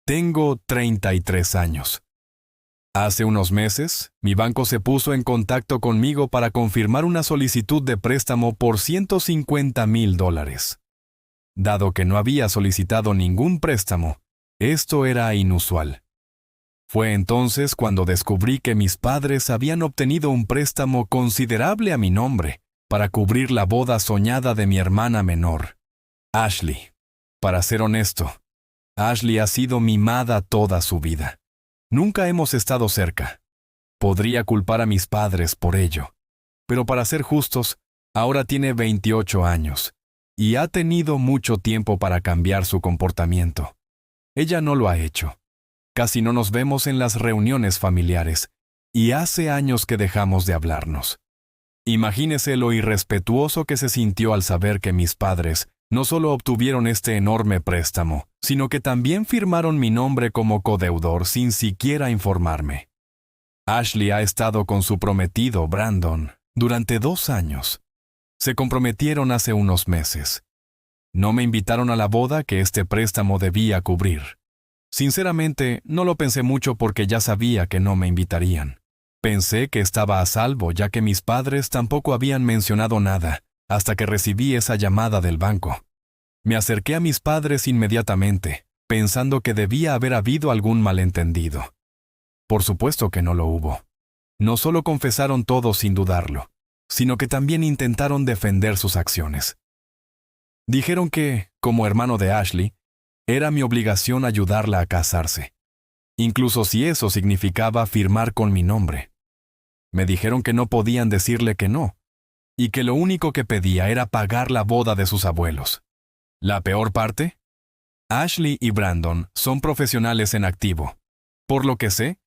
Tengo 33 años. Hace unos meses, mi banco se puso en contacto conmigo para confirmar una solicitud de préstamo por $150,000. Dado que no había solicitado ningún préstamo, esto era inusual. Fue entonces cuando descubrí que mis padres habían obtenido un préstamo considerable a mi nombre para cubrir la boda soñada de mi hermana menor, Ashley. Para ser honesto, Ashley ha sido mimada toda su vida. Nunca hemos estado cerca. Podría culpar a mis padres por ello, pero para ser justos, ahora tiene 28 años y ha tenido mucho tiempo para cambiar su comportamiento. Ella no lo ha hecho. Casi no nos vemos en las reuniones familiares y hace años que dejamos de hablarnos. Imagínese lo irrespetuoso que se sintió al saber que mis padres no solo obtuvieron este enorme préstamo, sino que también firmaron mi nombre como codeudor sin siquiera informarme. Ashley ha estado con su prometido, Brandon, durante 2 años. Se comprometieron hace unos meses. No me invitaron a la boda que este préstamo debía cubrir. Sinceramente, no lo pensé mucho porque ya sabía que no me invitarían. Pensé que estaba a salvo ya que mis padres tampoco habían mencionado nada, hasta que recibí esa llamada del banco. Me acerqué a mis padres inmediatamente, pensando que debía haber habido algún malentendido. Por supuesto que no lo hubo. No solo confesaron todo sin dudarlo, sino que también intentaron defender sus acciones. Dijeron que, como hermano de Ashley, era mi obligación ayudarla a casarse, incluso si eso significaba firmar con mi nombre. Me dijeron que no podían decirle que no, y que lo único que pedía era pagar la boda de sus abuelos. ¿La peor parte? Ashley y Brandon son profesionales en activo. Por lo que sé,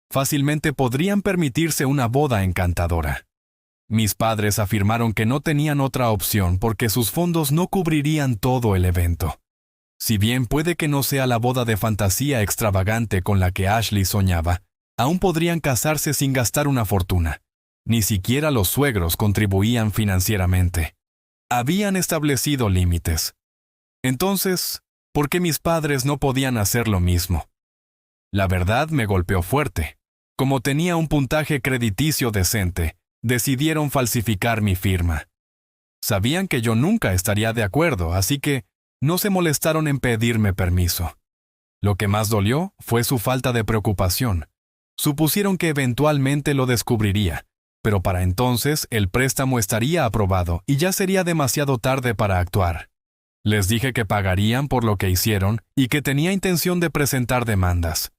fácilmente podrían permitirse una boda encantadora. Mis padres afirmaron que no tenían otra opción porque sus fondos no cubrirían todo el evento. Si bien puede que no sea la boda de fantasía extravagante con la que Ashley soñaba, aún podrían casarse sin gastar una fortuna. Ni siquiera los suegros contribuían financieramente. Habían establecido límites. Entonces, ¿por qué mis padres no podían hacer lo mismo? La verdad me golpeó fuerte. Como tenía un puntaje crediticio decente, decidieron falsificar mi firma. Sabían que yo nunca estaría de acuerdo, así que no se molestaron en pedirme permiso. Lo que más dolió fue su falta de preocupación. Supusieron que eventualmente lo descubriría, pero para entonces el préstamo estaría aprobado y ya sería demasiado tarde para actuar. Les dije que pagarían por lo que hicieron y que tenía intención de presentar demandas.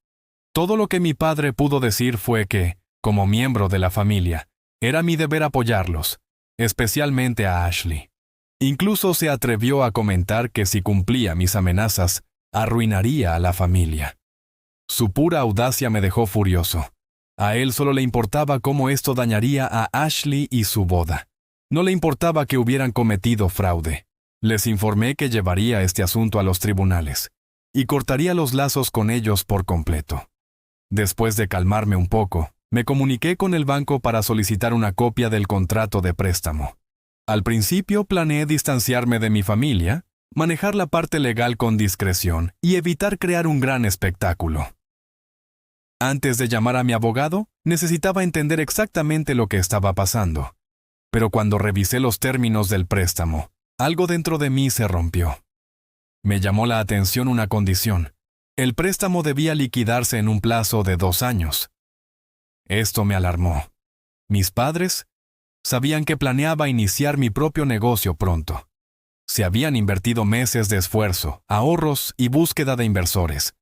Todo lo que mi padre pudo decir fue que, como miembro de la familia, era mi deber apoyarlos, especialmente a Ashley. Incluso se atrevió a comentar que si cumplía mis amenazas, arruinaría a la familia. Su pura audacia me dejó furioso. A él solo le importaba cómo esto dañaría a Ashley y su boda. No le importaba que hubieran cometido fraude. Les informé que llevaría este asunto a los tribunales y cortaría los lazos con ellos por completo. Después de calmarme un poco, me comuniqué con el banco para solicitar una copia del contrato de préstamo. Al principio planeé distanciarme de mi familia, manejar la parte legal con discreción y evitar crear un gran espectáculo. Antes de llamar a mi abogado, necesitaba entender exactamente lo que estaba pasando. Pero cuando revisé los términos del préstamo, algo dentro de mí se rompió. Me llamó la atención una condición. El préstamo debía liquidarse en un plazo de 2 años. Esto me alarmó. Mis padres sabían que planeaba iniciar mi propio negocio pronto. Se habían invertido meses de esfuerzo, ahorros y búsqueda de inversores.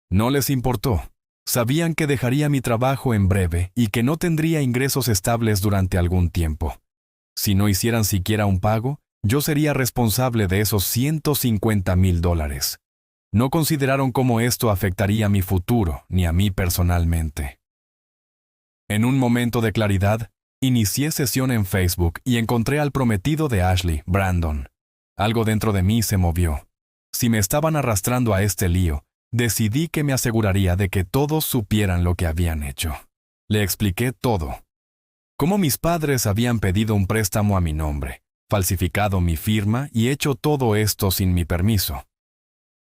No les importó. Sabían que dejaría mi trabajo en breve y que no tendría ingresos estables durante algún tiempo. Si no hicieran siquiera un pago, yo sería responsable de esos $150,000. No consideraron cómo esto afectaría mi futuro ni a mí personalmente. En un momento de claridad, inicié sesión en Facebook y encontré al prometido de Ashley, Brandon. Algo dentro de mí se movió. Si me estaban arrastrando a este lío, decidí que me aseguraría de que todos supieran lo que habían hecho. Le expliqué todo. Cómo mis padres habían pedido un préstamo a mi nombre, falsificado mi firma y hecho todo esto sin mi permiso.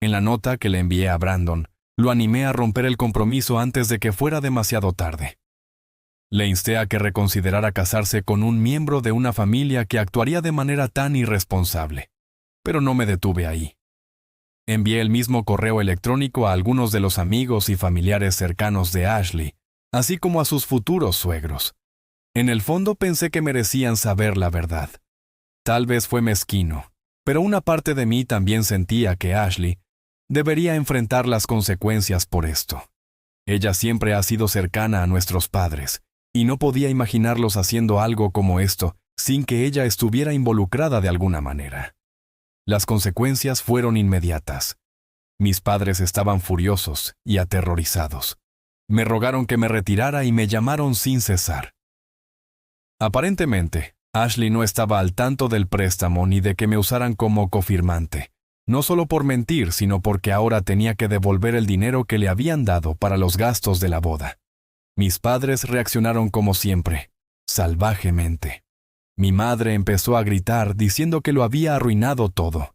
En la nota que le envié a Brandon, Lo animé a romper el compromiso antes de que fuera demasiado tarde. Le insté a que reconsiderara casarse con un miembro de una familia que actuaría de manera tan irresponsable. Pero no me detuve ahí. Envié el mismo correo electrónico a algunos de los amigos y familiares cercanos de Ashley, así como a sus futuros suegros. En el fondo pensé que merecían saber la verdad. Tal vez fue mezquino, pero una parte de mí también sentía que Ashley debería enfrentar las consecuencias por esto. Ella siempre ha sido cercana a nuestros padres, y no podía imaginarlos haciendo algo como esto sin que ella estuviera involucrada de alguna manera. Las consecuencias fueron inmediatas. Mis padres estaban furiosos y aterrorizados. Me rogaron que me retirara y me llamaron sin cesar. Aparentemente, Ashley no estaba al tanto del préstamo ni de que me usaran como cofirmante, no solo por mentir, sino porque ahora tenía que devolver el dinero que le habían dado para los gastos de la boda. Mis padres reaccionaron como siempre, salvajemente. Mi madre empezó a gritar diciendo que lo había arruinado todo.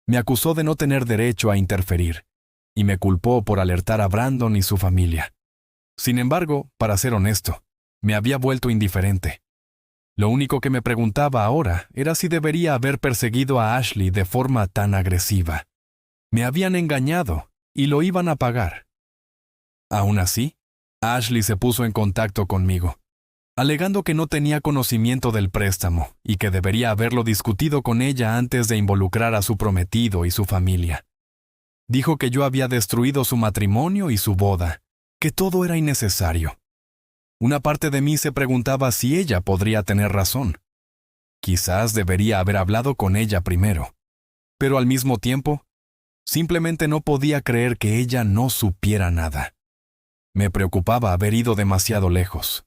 Me acusó de no tener derecho a interferir, y me culpó por alertar a Brandon y su familia. Sin embargo, para ser honesto, me había vuelto indiferente. Lo único que me preguntaba ahora era si debería haber perseguido a Ashley de forma tan agresiva. Me habían engañado, y lo iban a pagar. Aún así, Ashley se puso en contacto conmigo, alegando que no tenía conocimiento del préstamo y que debería haberlo discutido con ella antes de involucrar a su prometido y su familia. Dijo que yo había destruido su matrimonio y su boda, que todo era innecesario. Una parte de mí se preguntaba si ella podría tener razón. Quizás debería haber hablado con ella primero, pero al mismo tiempo, simplemente no podía creer que ella no supiera nada. Me preocupaba haber ido demasiado lejos.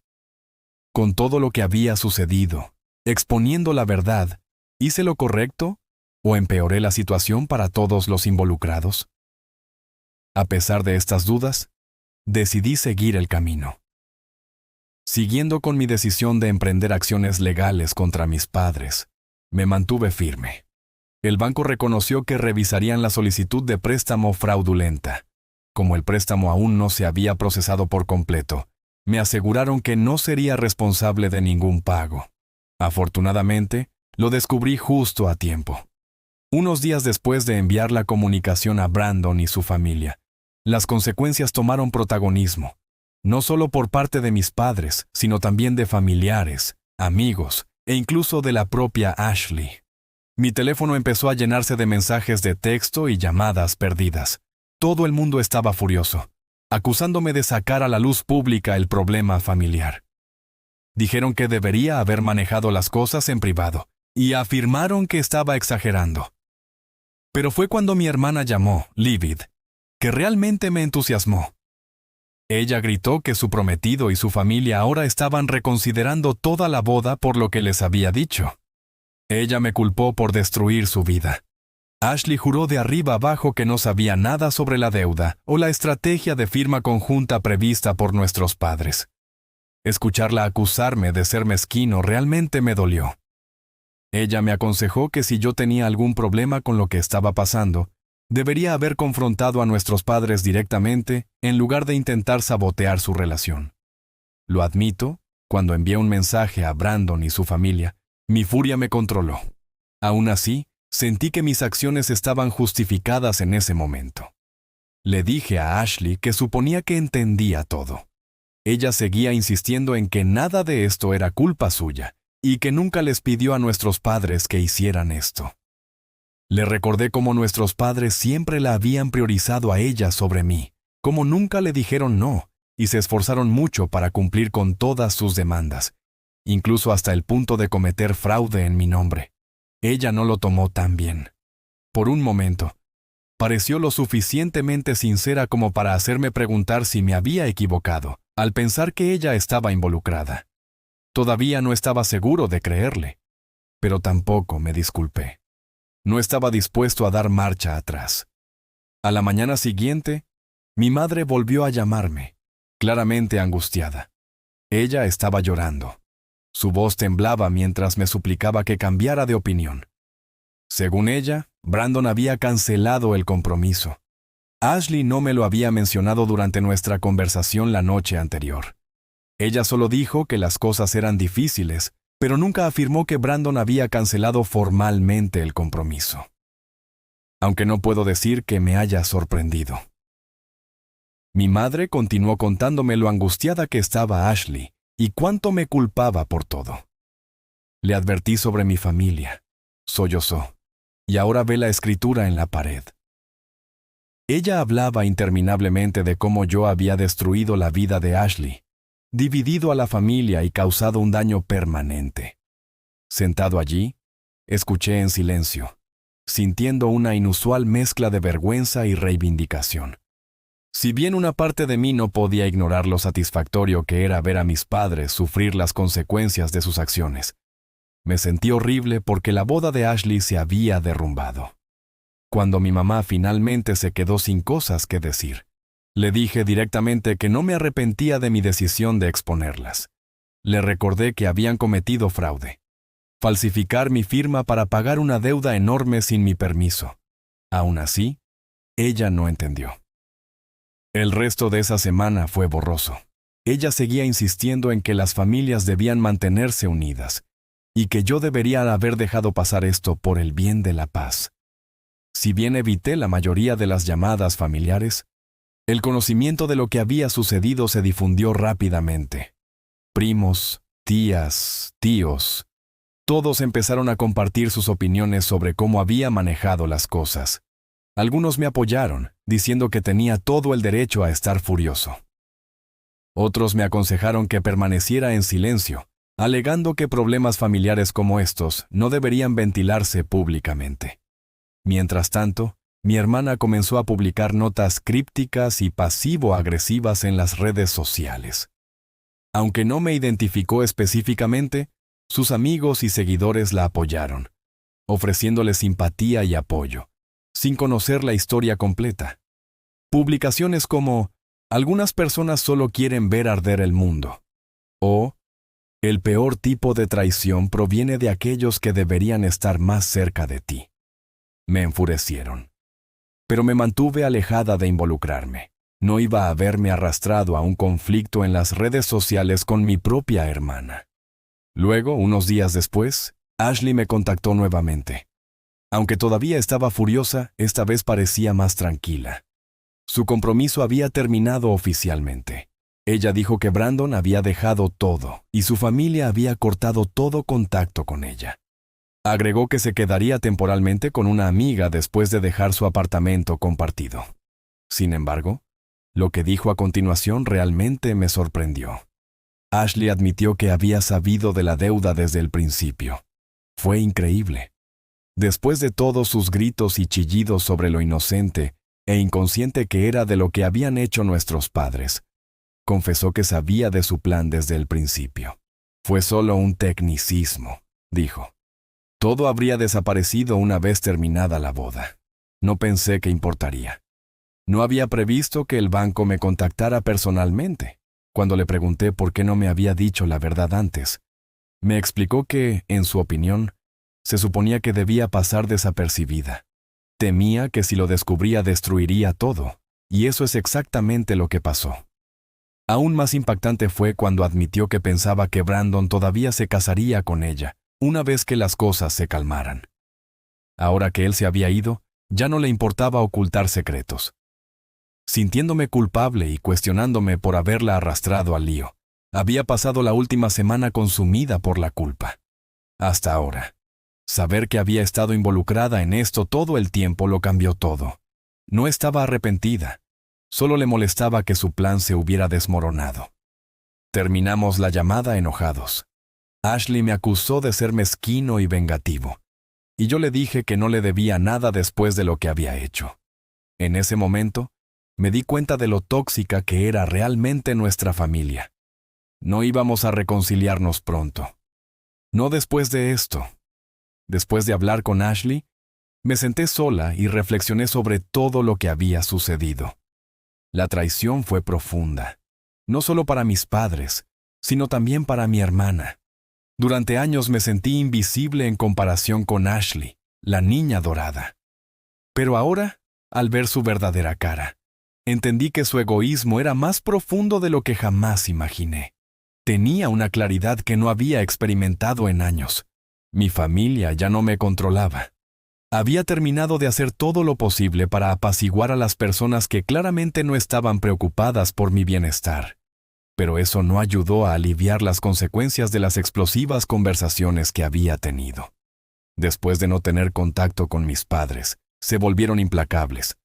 Con todo lo que había sucedido, exponiendo la verdad, ¿hice lo correcto o empeoré la situación para todos los involucrados? A pesar de estas dudas, decidí seguir el camino. Siguiendo con mi decisión de emprender acciones legales contra mis padres, me mantuve firme. El banco reconoció que revisarían la solicitud de préstamo fraudulenta. Como el préstamo aún no se había procesado por completo, me aseguraron que no sería responsable de ningún pago. Afortunadamente, lo descubrí justo a tiempo. Unos días después de enviar la comunicación a Brandon y su familia, las consecuencias tomaron protagonismo, no solo por parte de mis padres, sino también de familiares, amigos e incluso de la propia Ashley. Mi teléfono empezó a llenarse de mensajes de texto y llamadas perdidas. Todo el mundo estaba furioso, acusándome de sacar a la luz pública el problema familiar. Dijeron que debería haber manejado las cosas en privado, y afirmaron que estaba exagerando. Pero fue cuando mi hermana llamó, Livid, que realmente me entusiasmó. Ella gritó que su prometido y su familia ahora estaban reconsiderando toda la boda por lo que les había dicho. Ella me culpó por destruir su vida. Ashley juró de arriba abajo que no sabía nada sobre la deuda o la estrategia de firma conjunta prevista por nuestros padres. Escucharla acusarme de ser mezquino realmente me dolió. Ella me aconsejó que si yo tenía algún problema con lo que estaba pasando, debería haber confrontado a nuestros padres directamente en lugar de intentar sabotear su relación. Lo admito, cuando envié un mensaje a Brandon y su familia, mi furia me controló. Aún así, sentí que mis acciones estaban justificadas en ese momento. Le dije a Ashley que suponía que entendía todo. Ella seguía insistiendo en que nada de esto era culpa suya y que nunca les pidió a nuestros padres que hicieran esto. Le recordé cómo nuestros padres siempre la habían priorizado a ella sobre mí, cómo nunca le dijeron no y se esforzaron mucho para cumplir con todas sus demandas, incluso hasta el punto de cometer fraude en mi nombre. Ella no lo tomó tan bien. Por un momento, pareció lo suficientemente sincera como para hacerme preguntar si me había equivocado, al pensar que ella estaba involucrada. Todavía no estaba seguro de creerle, pero tampoco me disculpé. No estaba dispuesto a dar marcha atrás. A la mañana siguiente, mi madre volvió a llamarme, claramente angustiada. Ella estaba llorando. Su voz temblaba mientras me suplicaba que cambiara de opinión. Según ella, Brandon había cancelado el compromiso. Ashley no me lo había mencionado durante nuestra conversación la noche anterior. Ella solo dijo que las cosas eran difíciles, pero nunca afirmó que Brandon había cancelado formalmente el compromiso. Aunque no puedo decir que me haya sorprendido. Mi madre continuó contándome lo angustiada que estaba Ashley y cuánto me culpaba por todo. Le advertí sobre mi familia. Sollozó. Y ahora ve la escritura en la pared. Ella hablaba interminablemente de cómo yo había destruido la vida de Ashley, dividido a la familia y causado un daño permanente. Sentado allí, escuché en silencio, sintiendo una inusual mezcla de vergüenza y reivindicación. Si bien una parte de mí no podía ignorar lo satisfactorio que era ver a mis padres sufrir las consecuencias de sus acciones, me sentí horrible porque la boda de Ashley se había derrumbado. Cuando mi mamá finalmente se quedó sin cosas que decir, le dije directamente que no me arrepentía de mi decisión de exponerlas. Le recordé que habían cometido fraude, falsificar mi firma para pagar una deuda enorme sin mi permiso. Aún así, ella no entendió. El resto de esa semana fue borroso. Ella seguía insistiendo en que las familias debían mantenerse unidas y que yo debería haber dejado pasar esto por el bien de la paz. Si bien evité la mayoría de las llamadas familiares, el conocimiento de lo que había sucedido se difundió rápidamente. Primos, tías, tíos, todos empezaron a compartir sus opiniones sobre cómo había manejado las cosas. Algunos me apoyaron, diciendo que tenía todo el derecho a estar furioso. Otros me aconsejaron que permaneciera en silencio, alegando que problemas familiares como estos no deberían ventilarse públicamente. Mientras tanto, mi hermana comenzó a publicar notas crípticas y pasivo-agresivas en las redes sociales. Aunque no me identificó específicamente, sus amigos y seguidores la apoyaron, ofreciéndole simpatía y apoyo, sin conocer la historia completa. Publicaciones como «Algunas personas solo quieren ver arder el mundo» o «El peor tipo de traición proviene de aquellos que deberían estar más cerca de ti» me enfurecieron. Pero me mantuve alejada de involucrarme. No iba a verme arrastrado a un conflicto en las redes sociales con mi propia hermana. Luego, unos días después, Ashley me contactó nuevamente. Aunque todavía estaba furiosa, esta vez parecía más tranquila. Su compromiso había terminado oficialmente. Ella dijo que Brandon había dejado todo y su familia había cortado todo contacto con ella. Agregó que se quedaría temporalmente con una amiga después de dejar su apartamento compartido. Sin embargo, lo que dijo a continuación realmente me sorprendió. Ashley admitió que había sabido de la deuda desde el principio. Fue increíble. Después de todos sus gritos y chillidos sobre lo inocente e inconsciente que era de lo que habían hecho nuestros padres, confesó que sabía de su plan desde el principio. Fue solo un tecnicismo, dijo. Todo habría desaparecido una vez terminada la boda. No pensé que importaría. No había previsto que el banco me contactara personalmente. Cuando le pregunté por qué no me había dicho la verdad antes, me explicó que, en su opinión, se suponía que debía pasar desapercibida. Temía que si lo descubría destruiría todo, y eso es exactamente lo que pasó. Aún más impactante fue cuando admitió que pensaba que Brandon todavía se casaría con ella, una vez que las cosas se calmaran. Ahora que él se había ido, ya no le importaba ocultar secretos. Sintiéndome culpable y cuestionándome por haberla arrastrado al lío, había pasado la última semana consumida por la culpa. Hasta ahora, saber que había estado involucrada en esto todo el tiempo lo cambió todo. No estaba arrepentida, solo le molestaba que su plan se hubiera desmoronado. Terminamos la llamada enojados. Ashley me acusó de ser mezquino y vengativo, y yo le dije que no le debía nada después de lo que había hecho. En ese momento, me di cuenta de lo tóxica que era realmente nuestra familia. No íbamos a reconciliarnos pronto. No después de esto. Después de hablar con Ashley, me senté sola y reflexioné sobre todo lo que había sucedido. La traición fue profunda, no solo para mis padres, sino también para mi hermana. Durante años me sentí invisible en comparación con Ashley, la niña dorada. Pero ahora al ver su verdadera cara. Entendí que su egoísmo era más profundo de lo que jamás imaginé. Tenía una claridad que no había experimentado en años. Mi familia ya no me controlaba. Había terminado de hacer todo lo posible para apaciguar a las personas que claramente no estaban preocupadas por mi bienestar. Pero eso no ayudó a aliviar las consecuencias de las explosivas conversaciones que había tenido. Después de no tener contacto con mis padres, se volvieron implacables.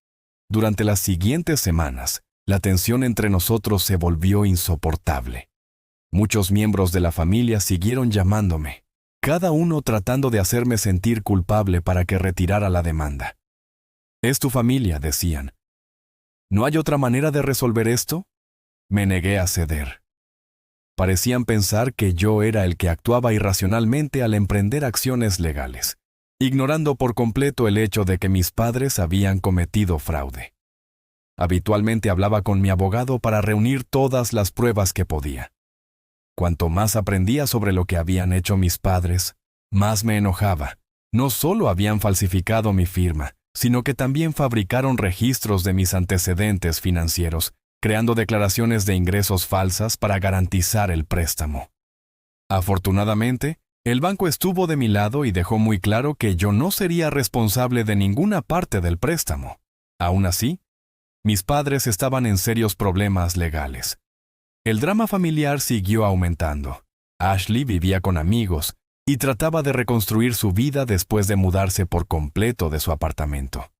Durante las siguientes semanas, la tensión entre nosotros se volvió insoportable. Muchos miembros de la familia siguieron llamándome, cada uno tratando de hacerme sentir culpable para que retirara la demanda. «Es tu familia», decían. «¿No hay otra manera de resolver esto?» Me negué a ceder. Parecían pensar que yo era el que actuaba irracionalmente al emprender acciones legales, ignorando por completo el hecho de que mis padres habían cometido fraude. Habitualmente hablaba con mi abogado para reunir todas las pruebas que podía. Cuanto más aprendía sobre lo que habían hecho mis padres, más me enojaba. No solo habían falsificado mi firma, sino que también fabricaron registros de mis antecedentes financieros, creando declaraciones de ingresos falsas para garantizar el préstamo. Afortunadamente, el banco estuvo de mi lado y dejó muy claro que yo no sería responsable de ninguna parte del préstamo. Aún así, mis padres estaban en serios problemas legales. El drama familiar siguió aumentando. Ashley vivía con amigos y trataba de reconstruir su vida después de mudarse por completo de su apartamento.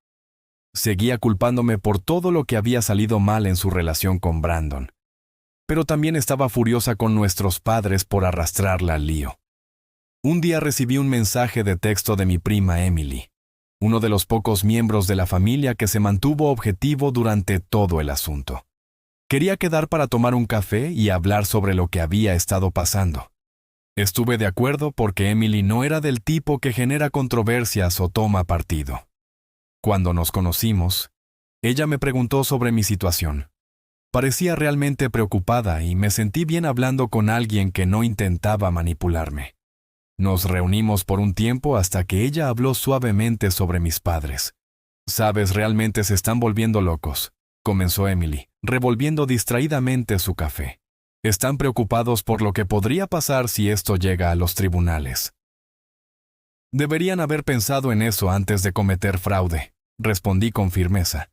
Seguía culpándome por todo lo que había salido mal en su relación con Brandon, pero también estaba furiosa con nuestros padres por arrastrarla al lío. Un día recibí un mensaje de texto de mi prima Emily, uno de los pocos miembros de la familia que se mantuvo objetivo durante todo el asunto. Quería quedar para tomar un café y hablar sobre lo que había estado pasando. Estuve de acuerdo porque Emily no era del tipo que genera controversias o toma partido. Cuando nos conocimos, ella me preguntó sobre mi situación. Parecía realmente preocupada y me sentí bien hablando con alguien que no intentaba manipularme. Nos reunimos por un tiempo hasta que ella habló suavemente sobre mis padres. «Sabes, realmente se están volviendo locos», comenzó Emily, revolviendo distraídamente su café. «Están preocupados por lo que podría pasar si esto llega a los tribunales». «Deberían haber pensado en eso antes de cometer fraude», respondí con firmeza.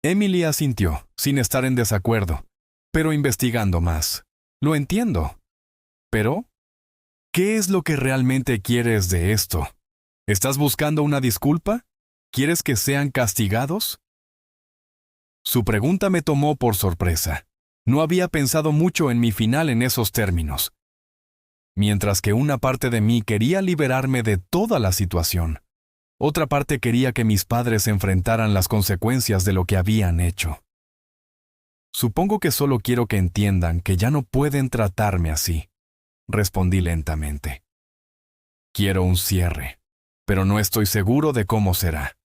Emily asintió, sin estar en desacuerdo, pero investigando más. «Lo entiendo. Pero, ¿qué es lo que realmente quieres de esto? ¿Estás buscando una disculpa? ¿Quieres que sean castigados?» Su pregunta me tomó por sorpresa. No había pensado mucho en mi final en esos términos. Mientras que una parte de mí quería liberarme de toda la situación, otra parte quería que mis padres enfrentaran las consecuencias de lo que habían hecho. «Supongo que solo quiero que entiendan que ya no pueden tratarme así», respondí lentamente. «Quiero un cierre, pero no estoy seguro de cómo será».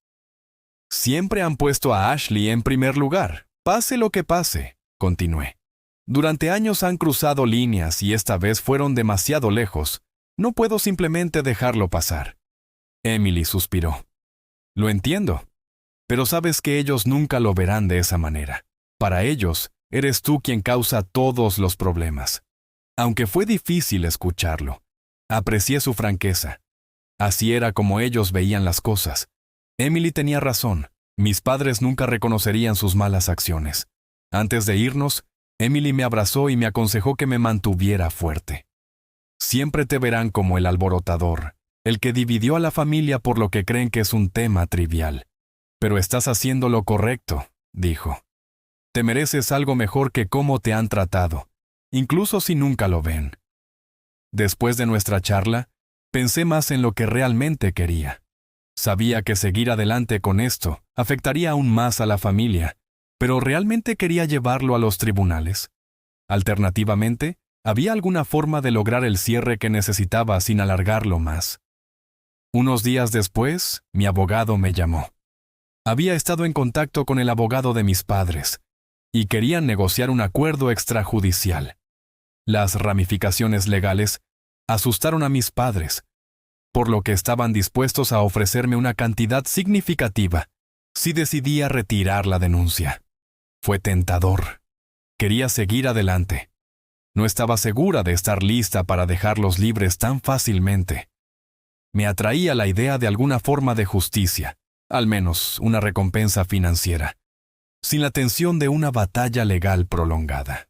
«Siempre han puesto a Ashley en primer lugar, pase lo que pase», continué. «Durante años han cruzado líneas y esta vez fueron demasiado lejos. No puedo simplemente dejarlo pasar». Emily suspiró. «Lo entiendo, pero sabes que ellos nunca lo verán de esa manera. Para ellos, eres tú quien causa todos los problemas». Aunque fue difícil escucharlo, aprecié su franqueza. Así era como ellos veían las cosas. Emily tenía razón. Mis padres nunca reconocerían sus malas acciones. Antes de irnos, Emily me abrazó y me aconsejó que me mantuviera fuerte. «Siempre te verán como el alborotador, el que dividió a la familia por lo que creen que es un tema trivial. Pero estás haciendo lo correcto», dijo. «Te mereces algo mejor que cómo te han tratado, incluso si nunca lo ven». Después de nuestra charla, pensé más en lo que realmente quería. Sabía que seguir adelante con esto afectaría aún más a la familia, pero ¿realmente quería llevarlo a los tribunales? Alternativamente, ¿había alguna forma de lograr el cierre que necesitaba sin alargarlo más? Unos días después, mi abogado me llamó. Había estado en contacto con el abogado de mis padres y querían negociar un acuerdo extrajudicial. Las ramificaciones legales asustaron a mis padres, por lo que estaban dispuestos a ofrecerme una cantidad significativa, Sí decidí a retirar la denuncia. Fue tentador. Quería seguir adelante. No estaba segura de estar lista para dejarlos libres tan fácilmente. Me atraía la idea de alguna forma de justicia, al menos una recompensa financiera, sin la tensión de una batalla legal prolongada.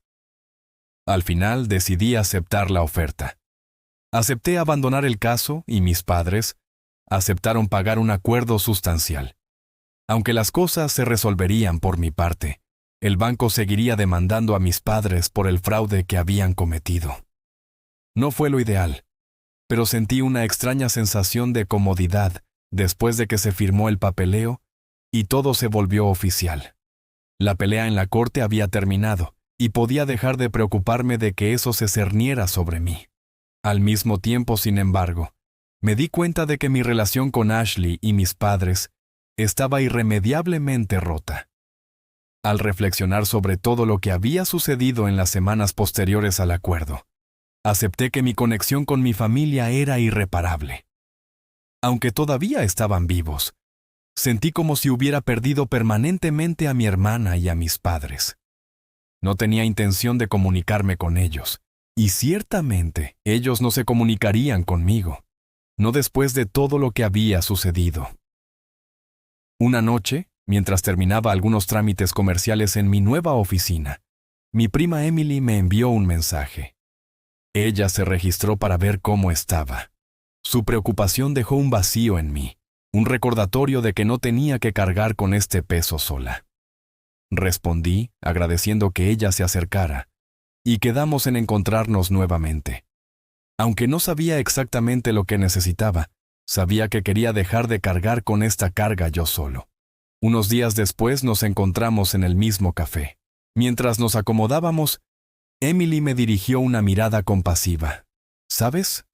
Al final decidí aceptar la oferta. Acepté abandonar el caso y mis padres aceptaron pagar un acuerdo sustancial. Aunque las cosas se resolverían por mi parte, el banco seguiría demandando a mis padres por el fraude que habían cometido. No fue lo ideal, pero sentí una extraña sensación de comodidad después de que se firmó el papeleo y todo se volvió oficial. La pelea en la corte había terminado y podía dejar de preocuparme de que eso se cerniera sobre mí. Al mismo tiempo, sin embargo, me di cuenta de que mi relación con Ashley y mis padres estaba irremediablemente rota. Al reflexionar sobre todo lo que había sucedido en las semanas posteriores al acuerdo, acepté que mi conexión con mi familia era irreparable. Aunque todavía estaban vivos, sentí como si hubiera perdido permanentemente a mi hermana y a mis padres. No tenía intención de comunicarme con ellos, y ciertamente ellos no se comunicarían conmigo, no después de todo lo que había sucedido. Una noche, mientras terminaba algunos trámites comerciales en mi nueva oficina, mi prima Emily me envió un mensaje. Ella se registró para ver cómo estaba. Su preocupación dejó un vacío en mí, un recordatorio de que no tenía que cargar con este peso sola. Respondí, agradeciendo que ella se acercara, y quedamos en encontrarnos nuevamente. Aunque no sabía exactamente lo que necesitaba, sabía que quería dejar de cargar con esta carga yo solo. Unos días después nos encontramos en el mismo café. Mientras nos acomodábamos, Emily me dirigió una mirada compasiva. ¿Sabes?,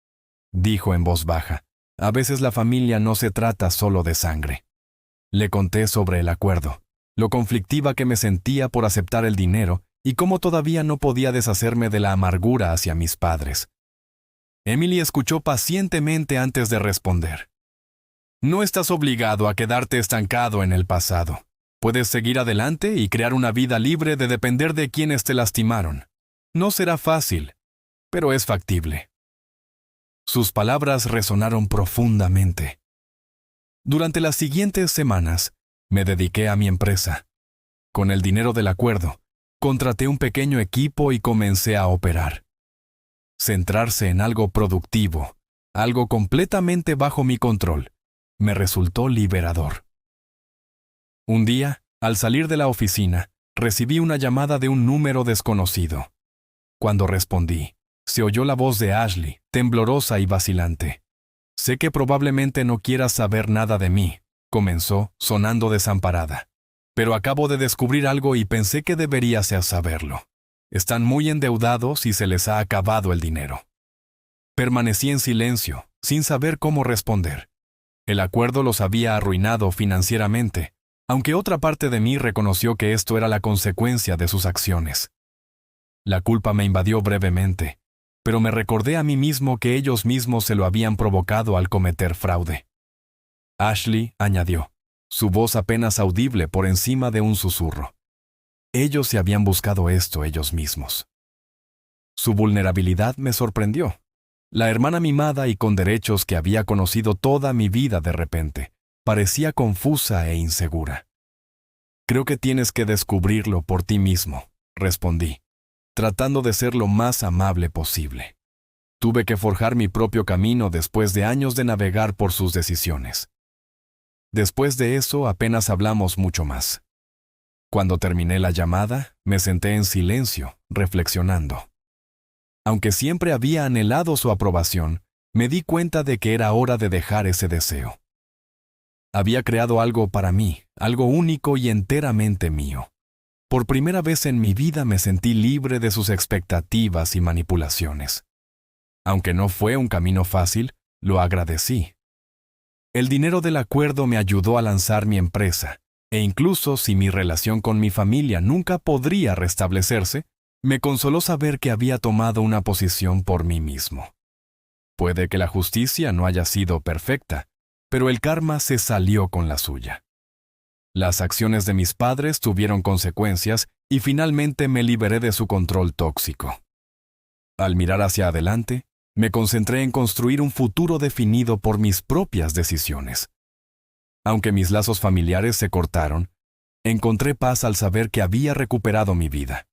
dijo en voz baja, a veces la familia no se trata solo de sangre. Le conté sobre el acuerdo, lo conflictiva que me sentía por aceptar el dinero y cómo todavía no podía deshacerme de la amargura hacia mis padres. Emily escuchó pacientemente antes de responder. No estás obligado a quedarte estancado en el pasado. Puedes seguir adelante y crear una vida libre de depender de quienes te lastimaron. No será fácil, pero es factible. Sus palabras resonaron profundamente. Durante las siguientes semanas, me dediqué a mi empresa. Con el dinero del acuerdo, contraté un pequeño equipo y comencé a operar. Centrarse en algo productivo, algo completamente bajo mi control, me resultó liberador. Un día, al salir de la oficina, recibí una llamada de un número desconocido. Cuando respondí, se oyó la voz de Ashley, temblorosa y vacilante. Sé que probablemente no quieras saber nada de mí, comenzó, sonando desamparada. Pero acabo de descubrir algo y pensé que deberías saberlo. Están muy endeudados y se les ha acabado el dinero. Permanecí en silencio, sin saber cómo responder. El acuerdo los había arruinado financieramente, aunque otra parte de mí reconoció que esto era la consecuencia de sus acciones. La culpa me invadió brevemente, pero me recordé a mí mismo que ellos mismos se lo habían provocado al cometer fraude. Ashley añadió, su voz apenas audible por encima de un susurro. Ellos se habían buscado esto ellos mismos. Su vulnerabilidad me sorprendió. La hermana mimada y con derechos que había conocido toda mi vida de repente, parecía confusa e insegura. Creo que tienes que descubrirlo por ti mismo, respondí, tratando de ser lo más amable posible. Tuve que forjar mi propio camino después de años de navegar por sus decisiones. Después de eso apenas hablamos mucho más. Cuando terminé la llamada, me senté en silencio, reflexionando. Aunque siempre había anhelado su aprobación, me di cuenta de que era hora de dejar ese deseo. Había creado algo para mí, algo único y enteramente mío. Por primera vez en mi vida me sentí libre de sus expectativas y manipulaciones. Aunque no fue un camino fácil, lo agradecí. El dinero del acuerdo me ayudó a lanzar mi empresa, e incluso si mi relación con mi familia nunca podría restablecerse, me consoló saber que había tomado una posición por mí mismo. Puede que la justicia no haya sido perfecta, pero el karma se salió con la suya. Las acciones de mis padres tuvieron consecuencias y finalmente me liberé de su control tóxico. Al mirar hacia adelante, me concentré en construir un futuro definido por mis propias decisiones. Aunque mis lazos familiares se cortaron, encontré paz al saber que había recuperado mi vida.